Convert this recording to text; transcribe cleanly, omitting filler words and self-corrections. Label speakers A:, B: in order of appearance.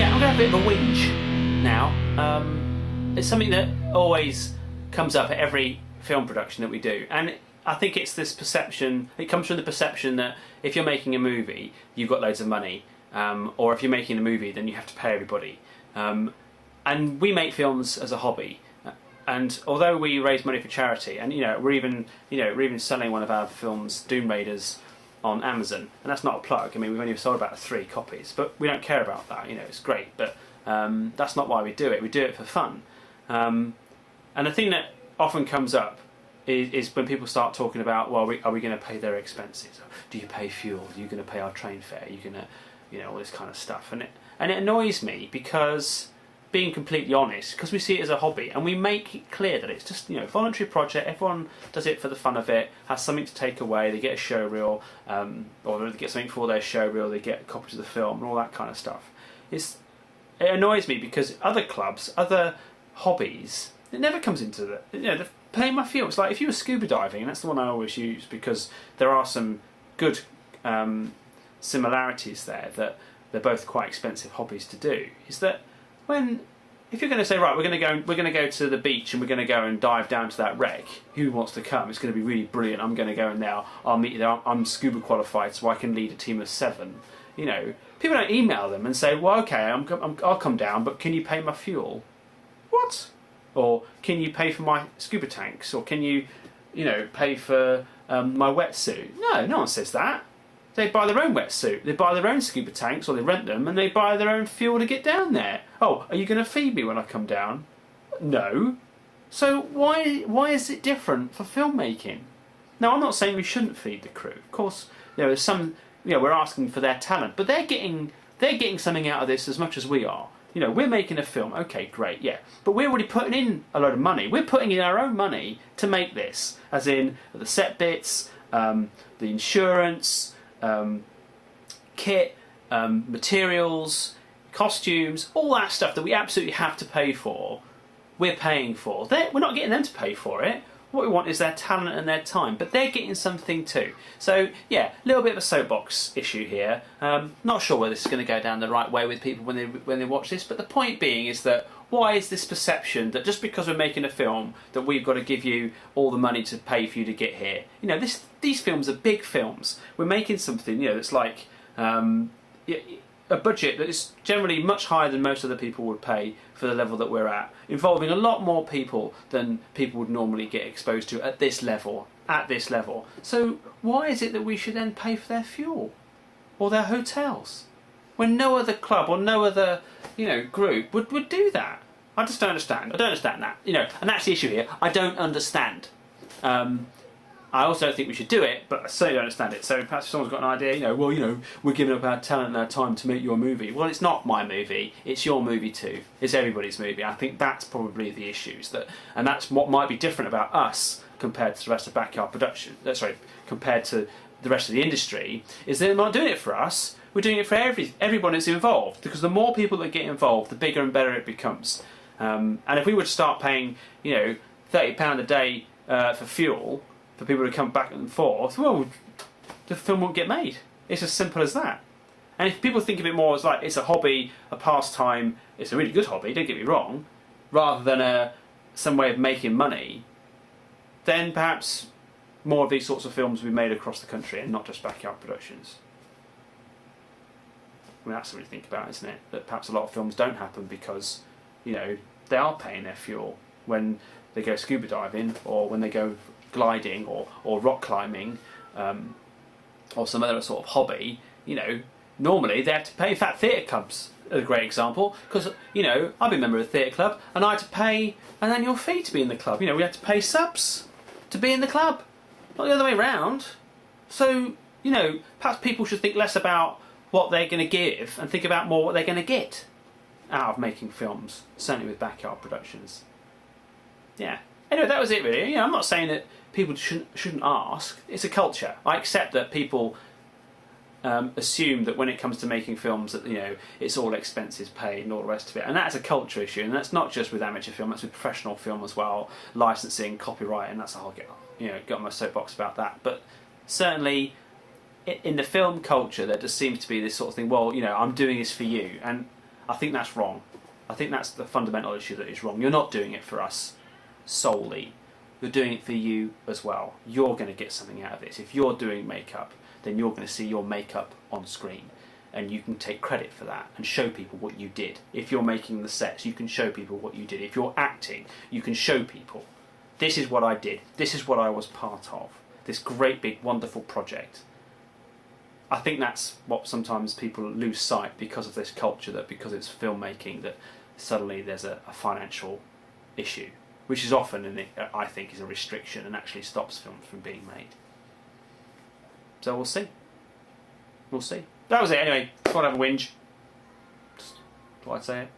A: yeah, I'm going to have a bit of a whinge now. It's something that always comes up at every film production that we do, and I think it's this perception. It comes from the perception that if you're making a movie, you've got loads of money, or if you're making a movie, then you have to pay everybody. And we make films as a hobby, and although we raise money for charity, and we're even selling one of our films, Doom Raiders, on Amazon, and that's not a plug. I mean, we've only sold about 3 copies, but we don't care about that. It's great, but that's not why we do it. We do it for fun. And the thing that often comes up is when people start talking about, well, are we going to pay their expenses? Do you pay fuel? Are you going to pay our train fare? Are you going to, all this kind of stuff? And it annoys me because, being completely honest, because we see it as a hobby and we make it clear that it's just voluntary project. Everyone does it for the fun of it, has something to take away. They get a show reel, or they get something for their show reel. They get copies of the film and all that kind of stuff. It annoys me because other clubs, other hobbies, it never comes into the they're paying my fuel. It's like if you were scuba diving, and that's the one I always use because there are some good similarities there, that they're both quite expensive hobbies to do. Is that if you're going to say, right, we're going to go to the beach and we're going to go and dive down to that wreck. Who wants to come? It's going to be really brilliant. I'm going to go in there. I'll meet you there. I'm scuba qualified, so I can lead a team of 7. People don't email them and say, well, okay, I'll come down, but can you pay my fuel? What? Or can you pay for my scuba tanks? Or can you, pay for my wetsuit? No one says that. They buy their own wetsuit, they buy their own scuba tanks, or they rent them, and they buy their own fuel to get down there. Oh, are you going to feed me when I come down? No. So why is it different for filmmaking? Now, I'm not saying we shouldn't feed the crew. Of course, there's some, we're asking for their talent, but they're getting something out of this as much as we are. We're making a film, okay, great, yeah, but we're already putting in a load of money. We're putting in our own money to make this, as in the set bits, the insurance, kit, materials, costumes, all that stuff that we absolutely have to pay for, we're paying for. We're not getting them to pay for it. What we want is their talent and their time, but they're getting something too. So yeah, a little bit of a soapbox issue here. Not sure whether this is going to go down the right way with people when they watch this, but the point being is that why is this perception that just because we're making a film that we've got to give you all the money to pay for you to get here? These films are big films. We're making something that's like a budget that is generally much higher than most other people would pay for the level that we're at, involving a lot more people than people would normally get exposed to at this level. So why is it that we should then pay for their fuel or their hotels when no other club or no other group would do that? I just don't understand. I don't understand that. And that's the issue here. I don't understand. I also don't think we should do it, but I certainly don't understand it. So perhaps if someone's got an idea, we're giving up our talent and our time to make your movie. Well, it's not my movie. It's your movie too. It's everybody's movie. I think that's probably the issues and that's what might be different about us compared to the rest of backyard production. Compared to the rest of the industry, is that we're not doing it for us. We're doing it for everyone that's involved. Because the more people that get involved, the bigger and better it becomes. And if we were to start paying, £30 a day for fuel, for people to come back and forth, well, the film won't get made. It's as simple as that. And if people think of it more as like it's a hobby, a pastime, it's a really good hobby, don't get me wrong, rather than some way of making money, then perhaps more of these sorts of films will be made across the country and not just backyard productions. I mean, that's something to think about, isn't it? That perhaps a lot of films don't happen because, they are paying their fuel when they go scuba diving, or when they go gliding or rock climbing, or some other sort of hobby. Normally they have to pay. In fact, theatre clubs are a great example, because I've been a member of a theatre club and I had to pay an annual fee to be in the club. We had to pay subs to be in the club, not the other way around. So perhaps people should think less about what they're going to give and think about more what they're going to get out of making films, certainly with backyard productions. Yeah. Anyway, that was it really. I'm not saying that people shouldn't ask. It's a culture. I accept that people assume that when it comes to making films that it's all expenses paid and all the rest of it, and that's a culture issue, and that's not just with amateur film, that's with professional film as well, licensing, copyright, and that's a whole get on my soapbox about that. But certainly in the film culture there just seems to be this sort of thing, well, I'm doing this for you, and I think that's wrong. I think that's the fundamental issue that is wrong. You're not doing it for us solely. You're doing it for you as well. You're going to get something out of it. If you're doing makeup, then you're going to see your makeup on screen, and you can take credit for that and show people what you did. If you're making the sets, you can show people what you did. If you're acting, you can show people, this is what I did. This is what I was part of. This great big wonderful project. I think that's what sometimes people lose sight because of this culture, that because it's filmmaking that suddenly there's a financial issue, which is often, I think, is a restriction and actually stops films from being made. So we'll see. We'll see. That was it anyway. Just want to have a whinge. Just thought I'd say it.